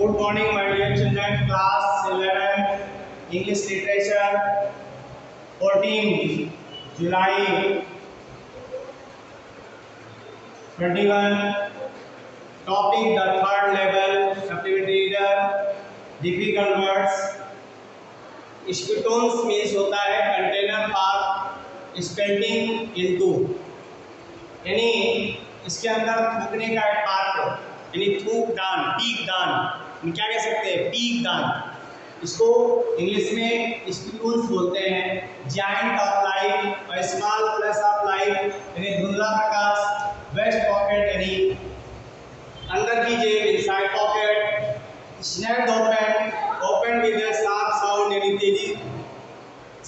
Good morning, my dear children. Class 11, English Literature, 14 July 21. Topic: the third level supplementary reader. Difficult words. Spittoons means होता है container for spelling into, यानी इसके अंदर थूकने का एक पात्र, यानी थूक दान, पीक दान, हम क्या कह सकते हैं, पीक दान। इसको इंग्लिश में स्पिटूल्स बोलते हैं। जायंट ऑफ लाइट और स्मॉल फ्लैश ऑफ लाइट, यानी धुंधला प्रकाश। वेस्ट पॉकेट यानी अंदर की जेब, inside pocket. Snapped open, open with a sharp sound, यानी तेजी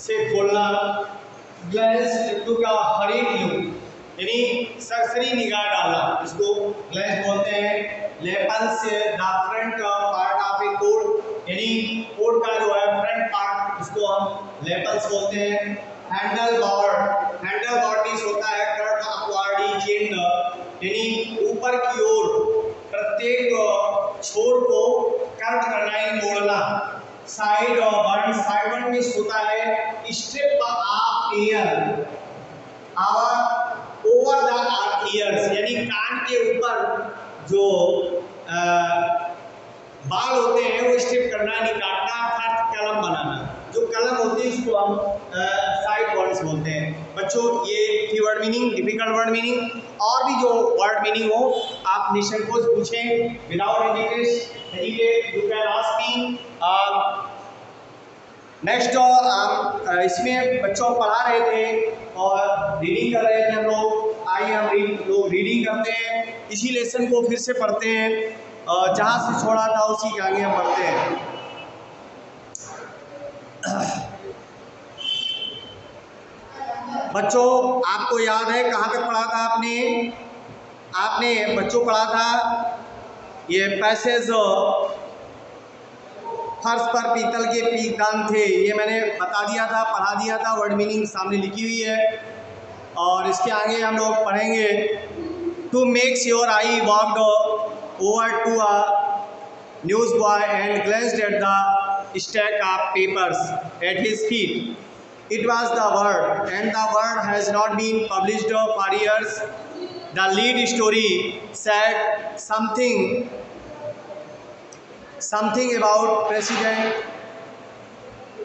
से खोलना। ग्लेंस टू का हरिक लुक, यानी सरसरी निगाह डालना, इसको ग्लेंस बोलते हैं। Lapels the front part of a coat, यानी कोट का जो है फ्रंट पार्ट, इसको हम लेपल्स बोलते हैं। Handle board, handle board means होता है कर्व अपवर्ड चेंड, यानी ऊपर की ओर प्रत्येक छोर को कर्व करना, यानी मोड़ना। Side burn, side burn means होता है strip of air over the years, यानी कान के ऊपर जो बाल होते हैं वो स्ट्रिप करना, यानी काटना, अर्थात कलम बनाना। जो कलम होती है उसको हम साइड वर्ड्स बोलते हैं। बच्चों, ये थी word meaning, difficult word meaning. और भी जो वर्ड मीनिंग हो आप निसंकोच पूछें, without hesitate you can ask me. Next हम इसमें बच्चों को पढ़ा रहे थे और रीडिंग कर रहे थे हम लोग। आइए हम लोग रीडिंग करते हैं, इसी लेसन को फिर से पढ़ते हैं, जहाँ से छोड़ा था उसी के आगे हम पढ़ते हैं। बच्चों, आपको याद है कहाँ तक पढ़ा था आपने बच्चों पढ़ा था ये पैसेज, फर्श पर पीतल के पीकदान थे, ये मैंने बता दिया था, पढ़ा दिया था। वर्ड मीनिंग सामने लिखी हुई है और इसके आगे हम लोग पढ़ेंगे। To makes your I walked over to a news boy and glanced at the stack of papers at his feet. It was the word and the word has not been published for years. The lead story said something about President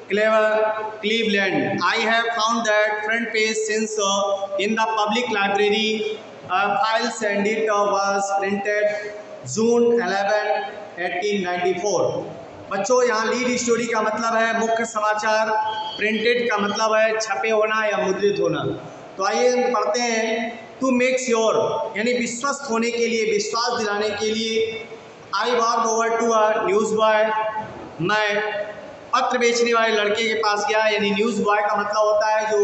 Cleveland. I have found that front page since in the public library files, and it was printed June 11, 1894. बच्चों, यहाँ lead story का मतलब है मुख्य समाचार, printed का मतलब है छपे होना या मुद्रित होना। तो आइए हम पढ़ते हैं। टू मेक्स योर, यानी विश्वस्त होने के लिए, विश्वास दिलाने के लिए। I walk over to a news boy, मैं पत्र बेचने वाले लड़के के पास गया, यानी न्यूज़ बॉय का मतलब होता है जो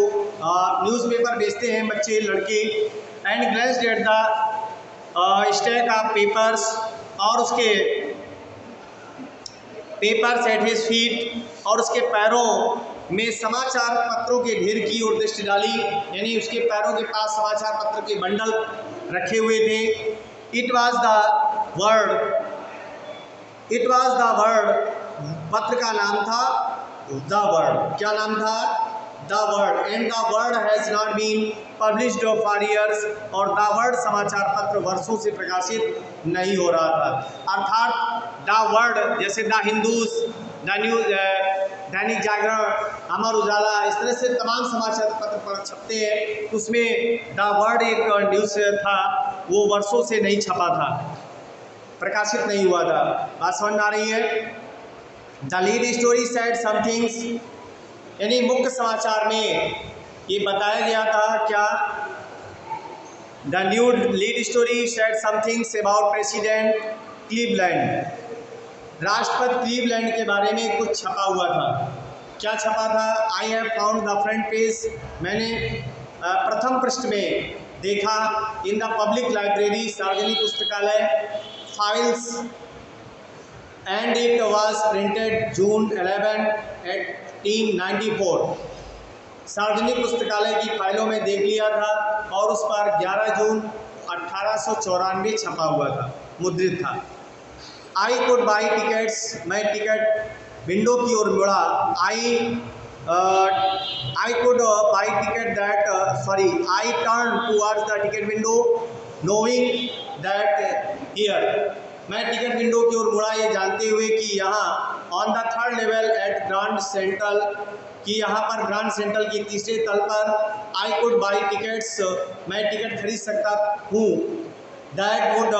न्यूज़पेपर बेचते हैं बच्चे, लड़के। And glanced at the stack of papers, और उसके पेपर्स एट हिज फीट, और उसके पैरों में समाचार पत्रों के ढेर की ओर दृष्टि डाली, यानी उसके पैरों के पास समाचार पत्र के बंडल रखे हुए थे। It was the World, it was the World, पत्र का नाम था द वर्ड। क्या नाम था? The word. And the word has not been published for years, और द वर्ड समाचार पत्र वर्षों से प्रकाशित नहीं हो रहा था। अर्थात द वर्ड, जैसे the Hindus, the news, Dainik Jagran, Amar Ujala, इस तरह से तमाम समाचार पत्र छपते हैं, तो उसमें द वर्ड एक न्यूज़ था, वो वर्षों से नहीं छपा था, प्रकाशित नहीं हुआ था। बात समझ में आ रही है? The lead story said somethings, यानी मुख्य समाचार में ये बताया गया था क्या? The new lead story said somethings about President Cleveland, राष्ट्रपति क्लीवलैंड के बारे में कुछ छपा हुआ था। क्या छपा था? I have found the front page, मैंने प्रथम पृष्ठ में देखा। इन द पब्लिक लाइब्रेरी, सार्वजनिक पुस्तकालय, files, and it was printed June 11, 1894। सार्वजनिक पुस्तकालय की फाइलों में देख लिया था और उस पर 11 जून 1894 छपा हुआ था, मुद्रित था। आई कुड बाई टिकट्स, मैं टिकट विंडो की ओर मुड़ा। I could buy ticket that sorry I turn towards the ticket window knowing that here, मैं टिकट विंडो की ओर मुड़ा ये जानते हुए कि यहाँ on the third level at Grand Central, कि यहाँ पर ग्रांड सेंट्रल की तीसरे तल पर आई कुड बाई टिकट्स, मैं टिकट खरीद सकता हूँ। That would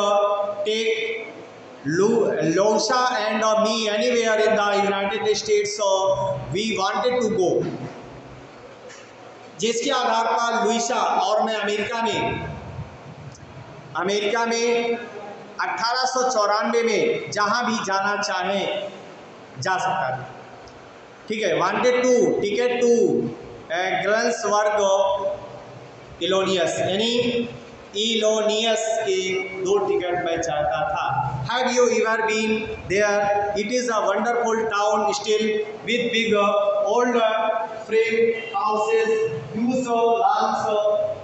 take Louisa and me anywhere in the United States, so we wanted to go, जिसके आधार पर लुइसा और मैं अमेरिका में 1894 में जहाँ भी जाना चाहें जा सकता है। ठीक है, wanted two ticket to Galesburg Illinois, यानी इलोनियस के 2 टिकट मैं चाहता था। Have you ever been there? It is a wonderful town still with big old frame houses, huge lawns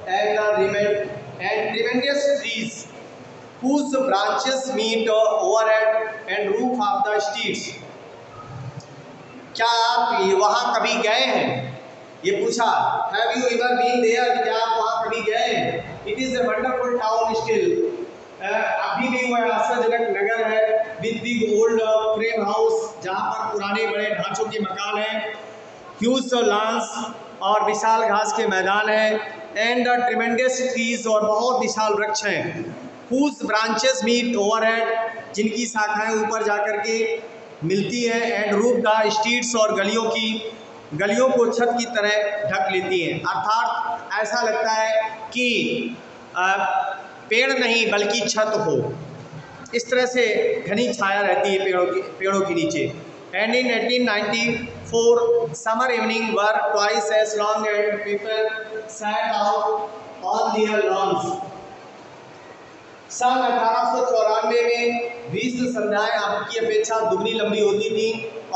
and tremendous trees whose branches meet overhead and roof of the streets। क्या आप वहाँ कभी गए हैं? ये पूछा, have you ever been there, क्या आप वहाँ कभी गए हैं? It is a wonderful town still, अभी भी वह आश्चर्यजनक नगर है। With big old frame house, जहाँ पर पुराने बड़े ढांचों के मकान हैं। ह्यूज लॉन्स, और विशाल घास के मैदान हैं। एंड ट्रेमेंडस ट्रीज, और बहुत विशाल वृक्ष हैं। हुज ब्रांचेस मीट ओवरहेड, जिनकी शाखाएं ऊपर जाकर के मिलती हैं। एंड रूफ द स्ट्रीट्स, और गलियों को छत की तरह ढक लेती हैं। अर्थात ऐसा लगता है कि पेड़ नहीं बल्कि छत हो, इस तरह से घनी छाया रहती है पेड़ों के नीचे। And in 1894 summer evening were twice as long and people sat out on their lawns. सन 1894 में ग्रीष्म संध्याएं आपकी अपेक्षा दुगनी लंबी होती थी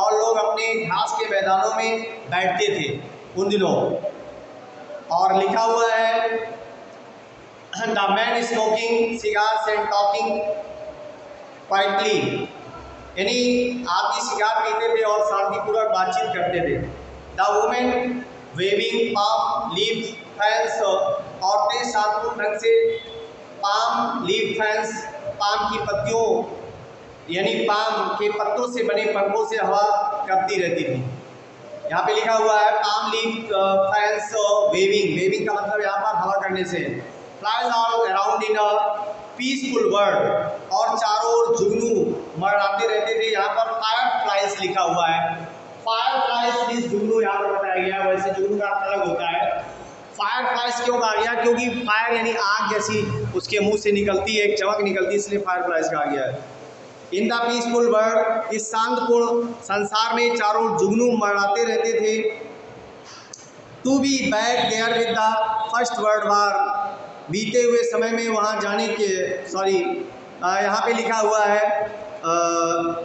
और लोग अपने घास के मैदानों में बैठते थे उन दिनों। और लिखा हुआ है, the man smoking cigars and talking quietly, यानी आदमी सिगार पीते थे और शांतिपूर्वक बातचीत करते थे। The women waving palm leaf fans, औरतें शांतिपूर्ण ढंग से पाम लीफ फैंस, पाम की पत्तियों यानी पाम के पत्तों से बने पंखों से हवा करती रहती थी। यहाँ पे लिखा हुआ है palm leaf fans waving, waving का मतलब यहाँ पर हवा करने से। Flies all around in a peaceful world, और चारों ओर जुगनू मरड़ाते रहते थे। यहाँ पर फायर फ्लाइज लिखा हुआ है। फायर फ्लाइज मीन्स जुगनू यहाँ पर बताया गया है, वैसे जुगनू का अलग होता है। फायर फ्लाइज क्यों कहा गया? क्योंकि फायर यानी आग जैसी उसके मुंह से निकलती है, एक चमक निकलती है, इसलिए फायर फ्लाइज कहा गया है। इन द पीसफुल वर्ल्ड, इस शांतपूर्ण संसार में चारों जुगनू मरड़ाते रहते थे। To be back there with the first world war, बीते हुए समय में वहाँ जाने के यहाँ पे लिखा हुआ है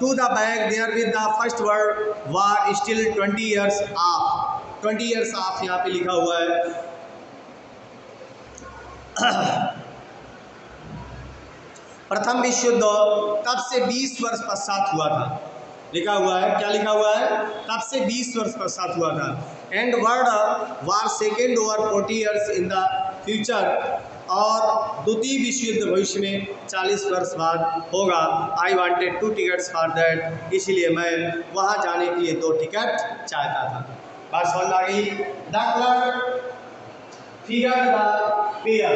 to the back there with the first world war still 20 years of, 20 years of यहाँ पे लिखा हुआ है। प्रथम विश्व युद्ध तब से 20 वर्ष पश्चात हुआ था। लिखा हुआ है, क्या लिखा हुआ है? तब से 20 वर्ष पश्चात हुआ था। And world war second over 40 years in the future, और द्वितीय विश्व युद्ध भविष्य में 40 वर्ष बाद होगा। I wanted 2 tickets for that, इसलिए मैं वहाँ जाने के लिए 2 टिकट चाहता था। बात समझ आ गई? The clerk figure the pair,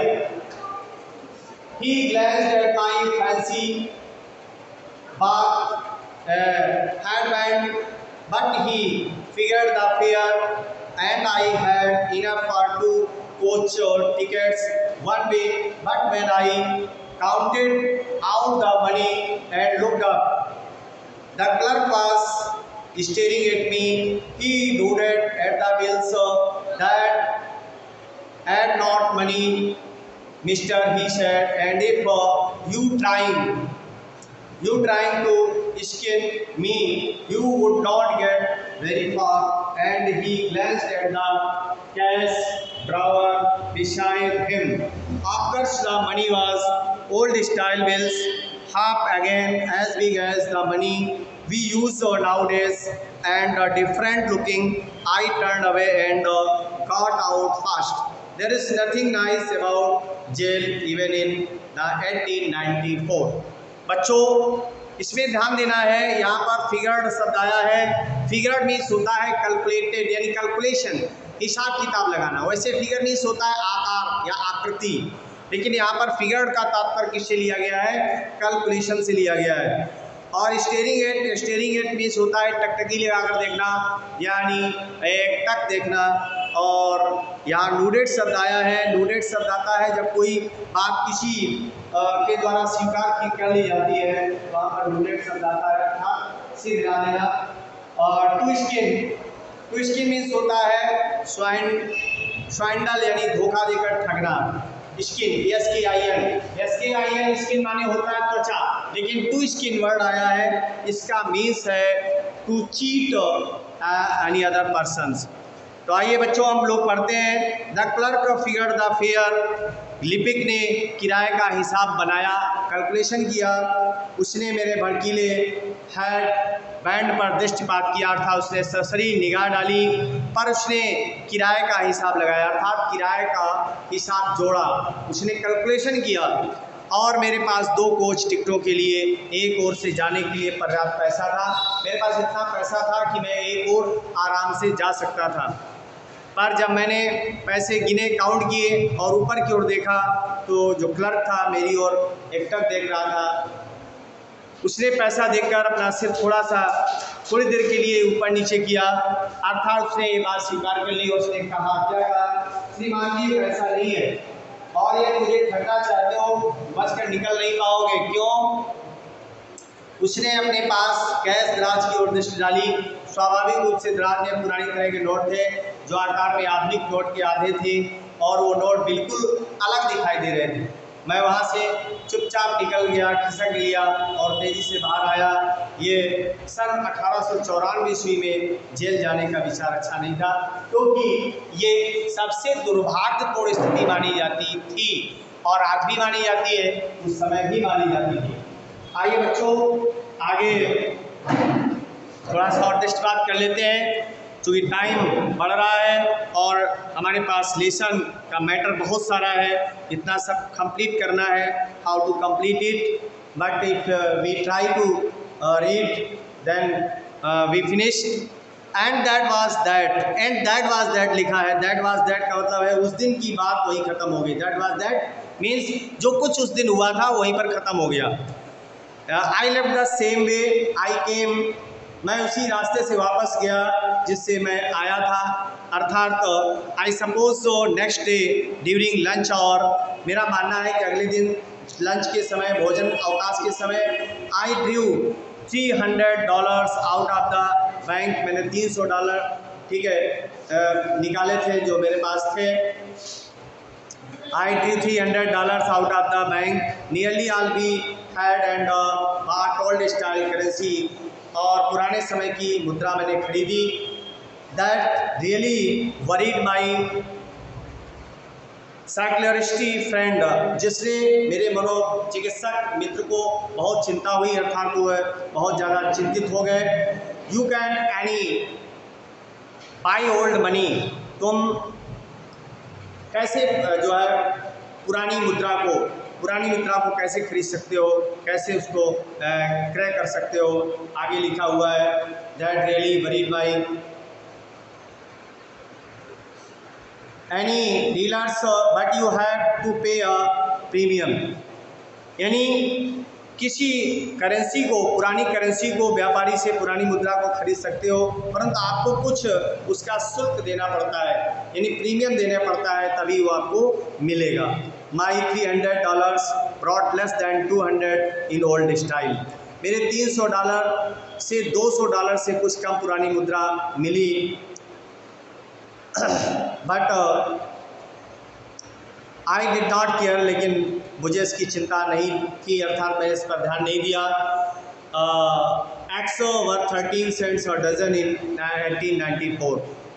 he glanced at my fancy headband, but he figured the fare, and I had enough for 2 coach tickets one way. But when I counted out the money and looked up, the clerk was staring at me. He nodded at the bills that had not money, Mister, he said, and if you trying to skin me, you would not get very far. And he glanced at the cash drawer beside him. Of course, the money was old style bills, half again as big as the money we use nowadays, and different looking. I turned away and got out fast. There is nothing nice about jail even in the 1894. बच्चों इसमें ध्यान देना है, यहाँ पर figured शब्द आया है। फिगर्ड मीन्स होता है कैलकुलेटेड, यानी कैलकुलेशन, हिसाब किताब लगाना। वैसे फिगर मीन्स होता है आकार या आकृति, लेकिन यहाँ पर फिगर्ड का तात्पर्य किससे लिया गया है? कैलकुलेशन से लिया गया है। और स्टेरिंग एट मीन्स होता है टकटकी लगाकर देखना, यानी एक टक देखना। और यहाँ नूडेड शब्द आया है। नूडेड शब्द आता है जब कोई बात किसी के द्वारा स्वीकार कर ली जाती है, वहाँ पर नूडेड शब्द आता है, अर्थात सिर हिला देना। और टू स्किन मीन्स होता है स्वाइंडल, यानी धोखा देकर ठगना। स्किन SKIN स्किन माने होता है त्वचा, लेकिन टू स्किन वर्ड आया है, इसका मीन्स है to cheat any other persons. तो आइए बच्चों हम लोग पढ़ते हैं। The clerk figured the fare. लिपिक ने किराए का हिसाब बनाया, कैलकुलेशन किया। उसने मेरे भड़कीले हेड बैंड पर दृष्टिपात किया, अर्थात उसने सरसरी निगाह डाली, पर उसने किराए का हिसाब लगाया, अर्थात किराए का हिसाब जोड़ा। उसने कैलकुलेशन किया और मेरे पास 2 कोच टिकटों के लिए एक ओर से जाने के लिए पर्याप्त पैसा था। मेरे पास इतना पैसा था कि मैं एक ओर आराम से जा सकता था। पर जब मैंने पैसे गिने, काउंट किए और ऊपर की ओर देखा, तो जो क्लर्क था मेरी ओर एकटक देख रहा था। उसने पैसा देखकर अपना सिर थोड़ी देर के लिए ऊपर नीचे किया, अर्थात उसने ये बात स्वीकार कर ली। उसने कहा, क्या कहा? श्रीमान जी पैसा नहीं है और ये मुझे ठगना चाहते हो, बचकर निकल नहीं पाओगे, क्यों? उसने अपने पास कैश दराज की ओर दृष्टि डाली। स्वाभाविक रूप से दराज में पुरानी तरह के नोट थे, जो आकार में आधुनिक नोट के आधे थे, और वो नोट बिल्कुल अलग दिखाई दे रहे थे। मैं वहाँ से चुपचाप निकल गया, खिसक लिया और तेज़ी से बाहर आया। ये सन 1894 ईस्वी में जेल जाने का विचार अच्छा नहीं था, क्योंकि ये सबसे दुर्भाग्यपूर्ण स्थिति मानी जाती थी, और आज भी मानी जाती है, उस समय भी मानी जाती थी। आइए बच्चों आगे थोड़ा सा और दृष्टिपात कर लेते हैं, चूँकि टाइम बढ़ रहा है और हमारे पास लेसन का मैटर बहुत सारा है, इतना सब कंप्लीट करना है। How to complete it, but if we try to read then we finish. And that was that लिखा है। दैट वाज दैट का मतलब है उस दिन की बात वहीं ख़त्म हो गई। दैट वाज दैट मीन्स जो कुछ उस दिन हुआ था वहीं पर ख़त्म हो गया। I left the same way I came. मैं उसी रास्ते से वापस गया जिससे मैं आया था, अर्थात I suppose so next day during lunch hour. मेरा मानना है कि अगले दिन लंच के समय, भोजन अवकाश के समय, आई drew $300 out of the bank. मैंने $300, ठीक है, निकाले थे जो मेरे पास थे। I drew $300 out of the bank. Nearly all we had and bought old style currency. और पुराने समय की मुद्रा मैंने खरीदी। That really worried my psychiatrist friend. जिससे मेरे मनोचिकित्सक मित्र को बहुत चिंता हुई, अर्थात वो बहुत ज़्यादा चिंतित हो गए। You can any by old money. तुम कैसे जो है पुरानी मुद्रा को कैसे खरीद सकते हो, कैसे उसको क्रय कर सकते हो, आगे लिखा हुआ है। That really worried my any dealers but you have to pay a premium. यानी किसी करेंसी को, पुरानी करेंसी को, व्यापारी से पुरानी मुद्रा को खरीद सकते हो, परंतु आपको कुछ उसका शुल्क देना पड़ता है, यानी प्रीमियम देना पड़ता है, तभी वो आपको मिलेगा। My $300 brought less than 200 in old style. मेरे $300 से $200 से कुछ कम पुरानी मुद्रा मिली। But I did not care, लेकिन मुझे इसकी चिंता नहीं की, अर्थात मैंने इस पर ध्यान नहीं दिया। एक्स वर 13 सेंट्स और डजन इन 1894।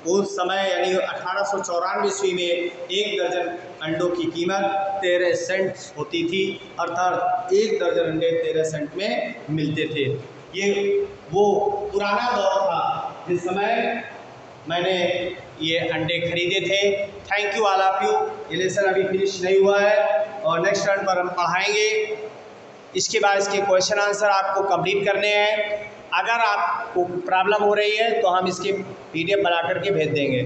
उस समय यानी 1894 ईस्वी में 1 दर्जन अंडों की कीमत 13 सेंट होती थी, अर्थात 1 दर्जन अंडे 13 सेंट में मिलते थे। ये वो पुराना दौर था जिस समय मैंने ये अंडे खरीदे थे। Thank you all of you. ये लेसन अभी फिनिश नहीं हुआ है और नेक्स्ट टर्न पर हम पढ़ाएंगे। इसके बाद इसके क्वेश्चन आंसर आपको कंप्लीट करने हैं। अगर आपको प्रॉब्लम हो रही है तो हम इसके PDF बना करके भेज देंगे।